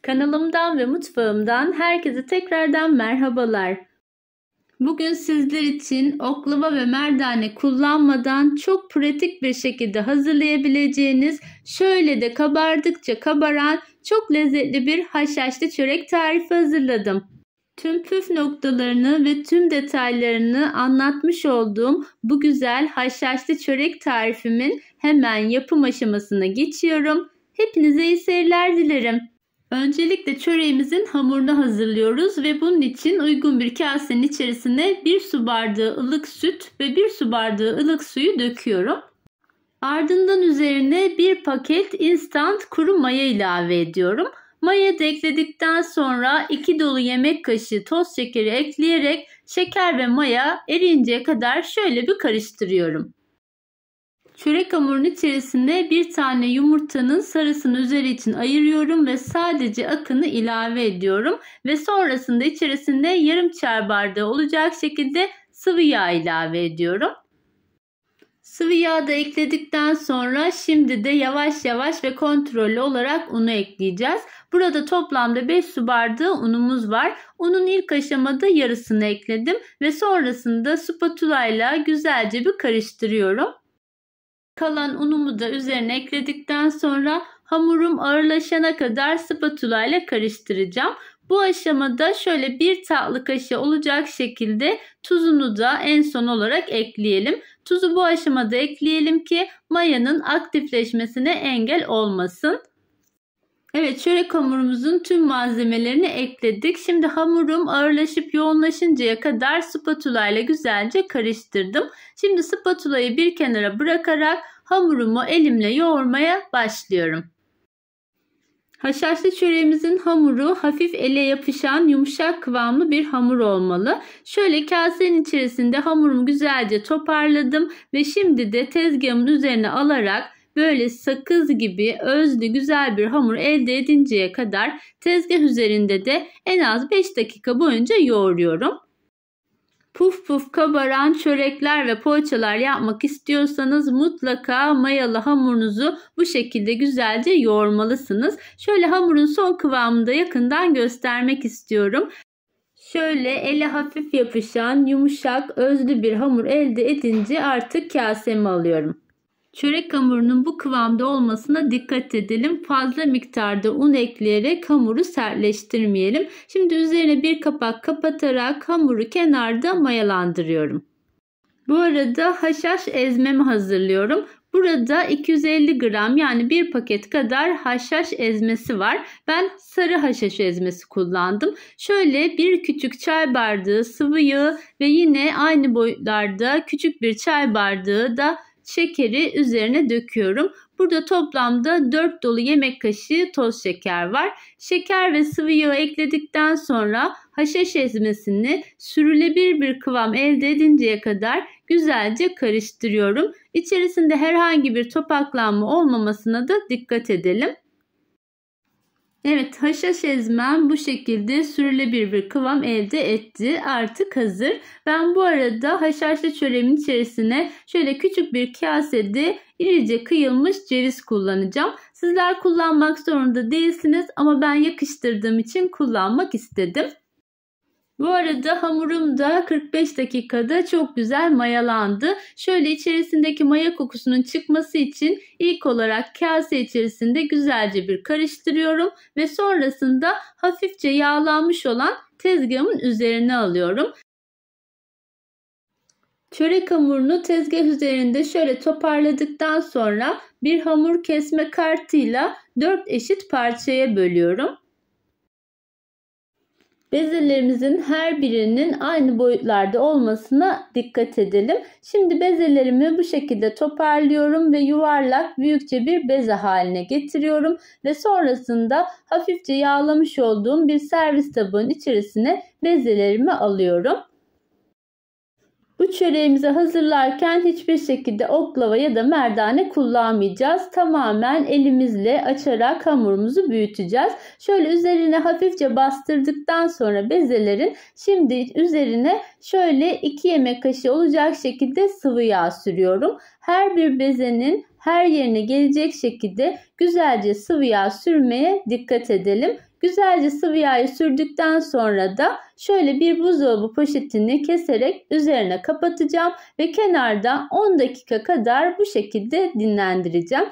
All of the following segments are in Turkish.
Kanalımdan ve mutfağımdan herkese tekrardan merhabalar. Bugün sizler için oklava ve merdane kullanmadan çok pratik bir şekilde hazırlayabileceğiniz, şöyle de kabardıkça kabaran çok lezzetli bir haşhaşlı çörek tarifi hazırladım. Tüm püf noktalarını ve tüm detaylarını anlatmış olduğum bu güzel haşhaşlı çörek tarifimin hemen yapım aşamasına geçiyorum. Hepinize iyi seyirler dilerim. Öncelikle çöreğimizin hamurunu hazırlıyoruz ve bunun için uygun bir kasenin içerisine 1 su bardağı ılık süt ve 1 su bardağı ılık suyu döküyorum. Ardından üzerine 1 paket instant kuru maya ilave ediyorum. Maya da ekledikten sonra 2 dolu yemek kaşığı toz şekeri ekleyerek şeker ve maya eriyinceye kadar şöyle bir karıştırıyorum. Çörek hamurunun içerisine bir tane yumurtanın sarısını üzeri için ayırıyorum ve sadece akını ilave ediyorum. Ve sonrasında içerisine yarım çay bardağı olacak şekilde sıvı yağ ilave ediyorum. Sıvı yağ da ekledikten sonra şimdi de yavaş yavaş ve kontrollü olarak unu ekleyeceğiz. Burada toplamda 5 su bardağı unumuz var. Unun ilk aşamada yarısını ekledim ve sonrasında spatula ile güzelce bir karıştırıyorum. Kalan unumu da üzerine ekledikten sonra hamurum ağırlaşana kadar spatula ile karıştıracağım. Bu aşamada şöyle 1 tatlı kaşığı olacak şekilde tuzunu da en son olarak ekleyelim. Tuzu bu aşamada ekleyelim ki mayanın aktifleşmesine engel olmasın. Evet, çörek hamurumuzun tüm malzemelerini ekledik. Şimdi hamurum ağırlaşıp yoğunlaşıncaya kadar spatula ile güzelce karıştırdım. Şimdi spatulayı bir kenara bırakarak hamurumu elimle yoğurmaya başlıyorum. Haşhaşlı çöreğimizin hamuru hafif ele yapışan yumuşak kıvamlı bir hamur olmalı. Şöyle kasenin içerisinde hamurumu güzelce toparladım ve şimdi de tezgahımın üzerine alarak böyle sakız gibi özlü güzel bir hamur elde edinceye kadar tezgah üzerinde de en az 5 dakika boyunca yoğuruyorum. Puf puf kabaran çörekler ve poğaçalar yapmak istiyorsanız mutlaka mayalı hamurunuzu bu şekilde güzelce yoğurmalısınız. Şöyle hamurun son kıvamını da yakından göstermek istiyorum. Şöyle ele hafif yapışan yumuşak özlü bir hamur elde edince artık kaseme alıyorum. Çörek hamurunun bu kıvamda olmasına dikkat edelim. Fazla miktarda un ekleyerek hamuru sertleştirmeyelim. Şimdi üzerine bir kapak kapatarak hamuru kenarda mayalandırıyorum. Bu arada haşhaş ezmemi hazırlıyorum. Burada 250 gram yani 1 paket kadar haşhaş ezmesi var. Ben sarı haşhaş ezmesi kullandım. Şöyle bir küçük çay bardağı sıvı yağı ve yine aynı boyutlarda küçük bir çay bardağı da şekeri üzerine döküyorum. Burada toplamda 4 dolu yemek kaşığı toz şeker var. Şeker ve sıvı yağı ekledikten sonra haşhaş ezmesini sürülebilir bir kıvam elde edinceye kadar güzelce karıştırıyorum. İçerisinde herhangi bir topaklanma olmamasına da dikkat edelim. Evet, haşhaş ezmem bu şekilde sürülebilir bir kıvam elde etti. Artık hazır. Ben bu arada haşhaşlı çöreğimin içerisine şöyle küçük bir kasede irice kıyılmış ceviz kullanacağım. Sizler kullanmak zorunda değilsiniz ama ben yakıştırdığım için kullanmak istedim. Bu arada hamurum da 45 dakikada çok güzel mayalandı. Şöyle içerisindeki maya kokusunun çıkması için ilk olarak kase içerisinde güzelce bir karıştırıyorum ve sonrasında hafifçe yağlanmış olan tezgahımın üzerine alıyorum. Çörek hamurunu tezgah üzerinde şöyle toparladıktan sonra bir hamur kesme kartıyla 4 eşit parçaya bölüyorum. Bezelerimizin her birinin aynı boyutlarda olmasına dikkat edelim. Şimdi bezelerimi bu şekilde toparlıyorum ve yuvarlak büyükçe bir beze haline getiriyorum. Ve sonrasında hafifçe yağlamış olduğum bir servis tabağının içerisine bezelerimi alıyorum. Bu çöreğimizi hazırlarken hiçbir şekilde oklava ya da merdane kullanmayacağız. Tamamen elimizle açarak hamurumuzu büyüteceğiz. Şöyle üzerine hafifçe bastırdıktan sonra bezelerin şimdi üzerine şöyle 2 yemek kaşığı olacak şekilde sıvı yağ sürüyorum. Her bir bezenin her yerine gelecek şekilde güzelce sıvı yağ sürmeye dikkat edelim. Güzelce sıvı yağı sürdükten sonra da şöyle bir buzdolabı poşetini keserek üzerine kapatacağım ve kenarda 10 dakika kadar bu şekilde dinlendireceğim.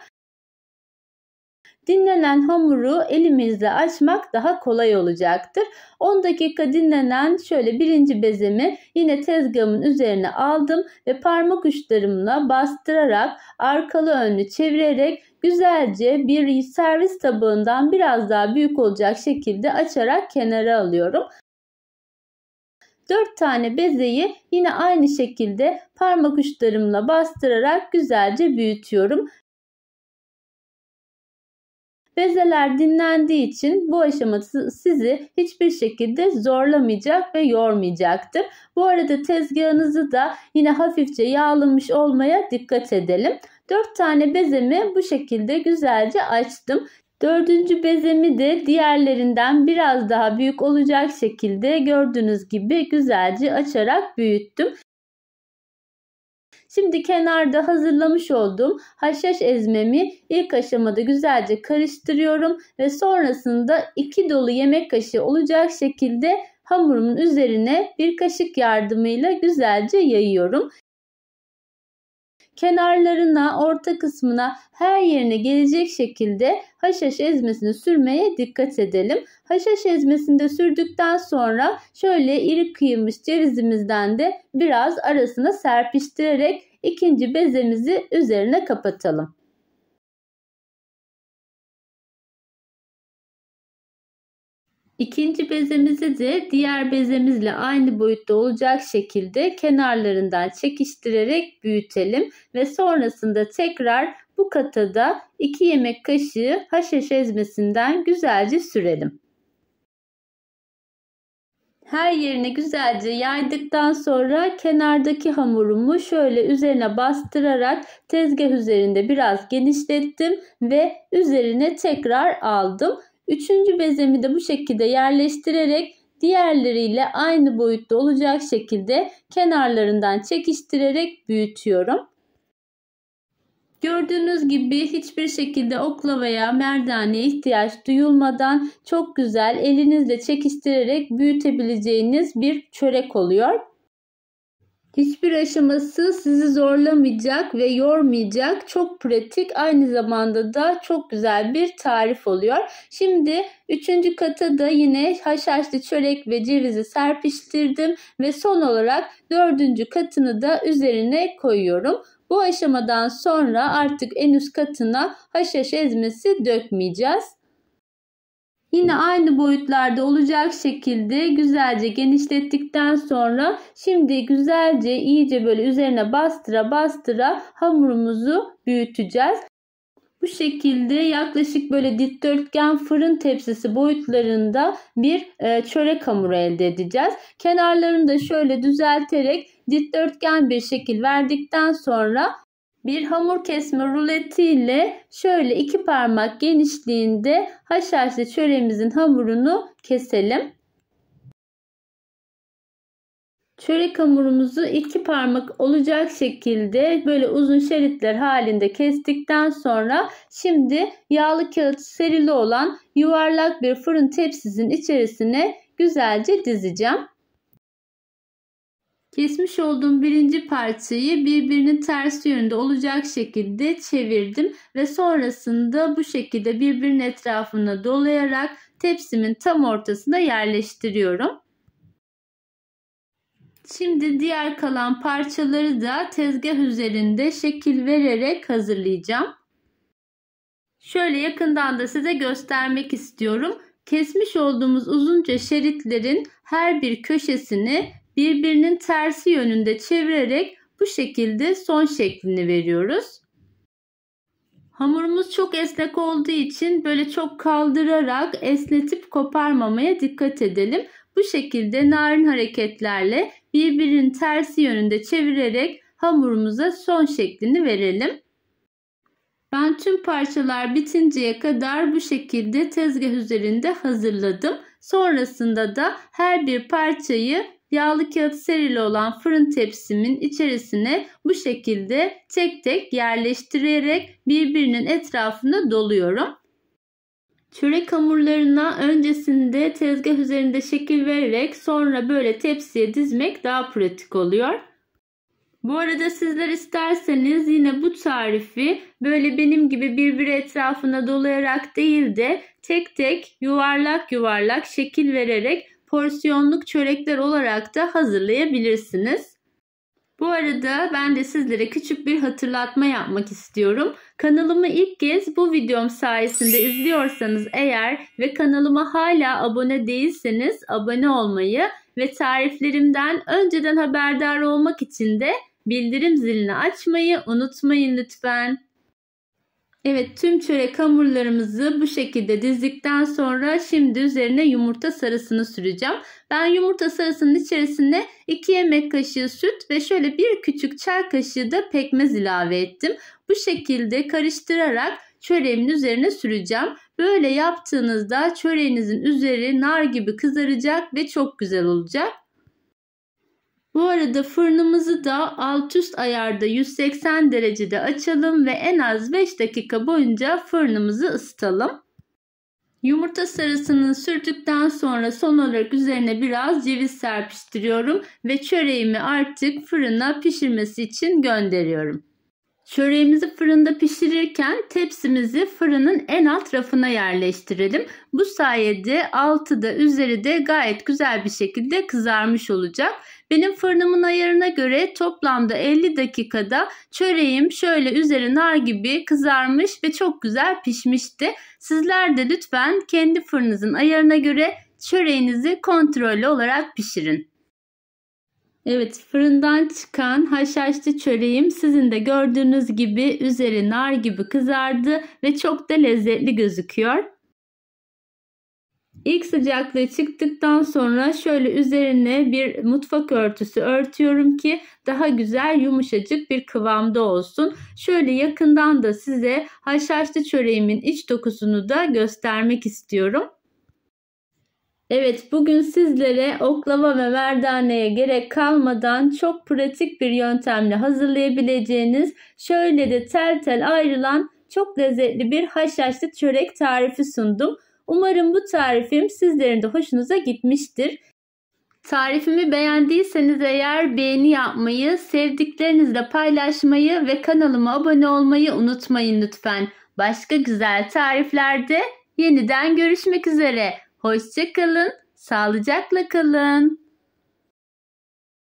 Dinlenen hamuru elimizle açmak daha kolay olacaktır. 10 dakika dinlenen şöyle birinci bezemi yine tezgahımın üzerine aldım ve parmak uçlarımla bastırarak arkalı önlü çevirerek güzelce bir servis tabağından biraz daha büyük olacak şekilde açarak kenara alıyorum. 4 tane bezeyi yine aynı şekilde parmak uçlarımla bastırarak güzelce büyütüyorum. Bezeler dinlendiği için bu aşama sizi hiçbir şekilde zorlamayacak ve yormayacaktır. Bu arada tezgahınızı da yine hafifçe yağlamış olmaya dikkat edelim. 4 tane bezemi bu şekilde güzelce açtım. 4. bezemi de diğerlerinden biraz daha büyük olacak şekilde gördüğünüz gibi güzelce açarak büyüttüm. Şimdi kenarda hazırlamış olduğum haşhaş ezmemi ilk aşamada güzelce karıştırıyorum ve sonrasında 2 dolu yemek kaşığı olacak şekilde hamurumun üzerine bir kaşık yardımıyla güzelce yayıyorum. Kenarlarına, orta kısmına, her yerine gelecek şekilde haşhaş ezmesini sürmeye dikkat edelim. Haşhaş ezmesini de sürdükten sonra şöyle iri kıyılmış cevizimizden de biraz arasına serpiştirerek ikinci bezemizi üzerine kapatalım. İkinci bezemizi de diğer bezemizle aynı boyutta olacak şekilde kenarlarından çekiştirerek büyütelim ve sonrasında tekrar bu kata da 2 yemek kaşığı haşhaş ezmesinden güzelce sürelim. Her yerine güzelce yaydıktan sonra kenardaki hamurumu şöyle üzerine bastırarak tezgah üzerinde biraz genişlettim ve üzerine tekrar aldım. 3. bezemi de bu şekilde yerleştirerek diğerleriyle aynı boyutta olacak şekilde kenarlarından çekiştirerek büyütüyorum. Gördüğünüz gibi hiçbir şekilde oklavaya, merdaneye ihtiyaç duyulmadan çok güzel elinizle çekiştirerek büyütebileceğiniz bir çörek oluyor. Hiçbir aşaması sizi zorlamayacak ve yormayacak, çok pratik, aynı zamanda da çok güzel bir tarif oluyor. Şimdi 3. kata da yine haşhaşlı çörek ve cevizi serpiştirdim ve son olarak 4. katını da üzerine koyuyorum. Bu aşamadan sonra artık en üst katına haşhaş ezmesi dökmeyeceğiz. Yine aynı boyutlarda olacak şekilde güzelce genişlettikten sonra şimdi güzelce iyice böyle üzerine bastıra bastıra hamurumuzu büyüteceğiz. Bu şekilde yaklaşık böyle dikdörtgen fırın tepsisi boyutlarında bir çörek hamuru elde edeceğiz. Kenarlarını da şöyle düzelterek dikdörtgen bir şekil verdikten sonra bir hamur kesme ruleti ile şöyle 2 parmak genişliğinde haşhaşlı çöreğimizin hamurunu keselim. Çörek hamurumuzu 2 parmak olacak şekilde böyle uzun şeritler halinde kestikten sonra şimdi yağlı kağıt serili olan yuvarlak bir fırın tepsisinin içerisine güzelce dizeceğim. Kesmiş olduğum birinci parçayı birbirinin tersi yönünde olacak şekilde çevirdim ve sonrasında bu şekilde birbirinin etrafına dolayarak tepsimin tam ortasına yerleştiriyorum. Şimdi diğer kalan parçaları da tezgah üzerinde şekil vererek hazırlayacağım. Şöyle yakından da size göstermek istiyorum. Kesmiş olduğumuz uzunca şeritlerin her bir köşesini birbirinin tersi yönünde çevirerek bu şekilde son şeklini veriyoruz. Hamurumuz çok esnek olduğu için böyle çok kaldırarak esnetip koparmamaya dikkat edelim. Bu şekilde narin hareketlerle birbirinin tersi yönünde çevirerek hamurumuza son şeklini verelim. Ben tüm parçalar bitinceye kadar bu şekilde tezgah üzerinde hazırladım. Sonrasında da her bir parçayı yağlı kağıt serili olan fırın tepsimin içerisine bu şekilde tek tek yerleştirerek birbirinin etrafına doluyorum. Çörek hamurlarına öncesinde tezgah üzerinde şekil vererek sonra böyle tepsiye dizmek daha pratik oluyor. Bu arada sizler isterseniz yine bu tarifi böyle benim gibi birbiri etrafına dolayarak değil de tek tek yuvarlak yuvarlak şekil vererek porsiyonluk çörekler olarak da hazırlayabilirsiniz. Bu arada ben de sizlere küçük bir hatırlatma yapmak istiyorum. Kanalımı ilk kez bu videom sayesinde izliyorsanız eğer ve kanalıma hala abone değilseniz abone olmayı ve tariflerimden önceden haberdar olmak için de bildirim zilini açmayı unutmayın lütfen. Evet, tüm çörek hamurlarımızı bu şekilde dizdikten sonra şimdi üzerine yumurta sarısını süreceğim. Ben yumurta sarısının içerisine 2 yemek kaşığı süt ve şöyle bir küçük çay kaşığı da pekmez ilave ettim. Bu şekilde karıştırarak çöreğimin üzerine süreceğim. Böyle yaptığınızda çöreğinizin üzeri nar gibi kızaracak ve çok güzel olacak. Bu arada fırınımızı da alt üst ayarda 180 derecede açalım ve en az 5 dakika boyunca fırınımızı ısıtalım. Yumurta sarısını sürdükten sonra son olarak üzerine biraz ceviz serpiştiriyorum ve çöreğimi artık fırına pişirmesi için gönderiyorum. Çöreğimizi fırında pişirirken tepsimizi fırının en alt rafına yerleştirelim. Bu sayede altı da üzeri de gayet güzel bir şekilde kızarmış olacak. Benim fırınımın ayarına göre toplamda 50 dakikada çöreğim şöyle üzeri nar gibi kızarmış ve çok güzel pişmişti. Sizler de lütfen kendi fırınınızın ayarına göre çöreğinizi kontrollü olarak pişirin. Evet, fırından çıkan haşhaşlı çöreğim sizin de gördüğünüz gibi üzeri nar gibi kızardı ve çok da lezzetli gözüküyor. İlk sıcaklığı çıktıktan sonra şöyle üzerine bir mutfak örtüsü örtüyorum ki daha güzel yumuşacık bir kıvamda olsun. Şöyle yakından da size haşhaşlı çöreğimin iç dokusunu da göstermek istiyorum. Evet, bugün sizlere oklava ve merdaneye gerek kalmadan çok pratik bir yöntemle hazırlayabileceğiniz şöyle de tel tel ayrılan çok lezzetli bir haşhaşlı çörek tarifi sundum. Umarım bu tarifim sizlerin de hoşunuza gitmiştir. Tarifimi beğendiyseniz eğer beğeni yapmayı, sevdiklerinizle paylaşmayı ve kanalıma abone olmayı unutmayın lütfen. Başka güzel tariflerde yeniden görüşmek üzere. Hoşça kalın, sağlıcakla kalın.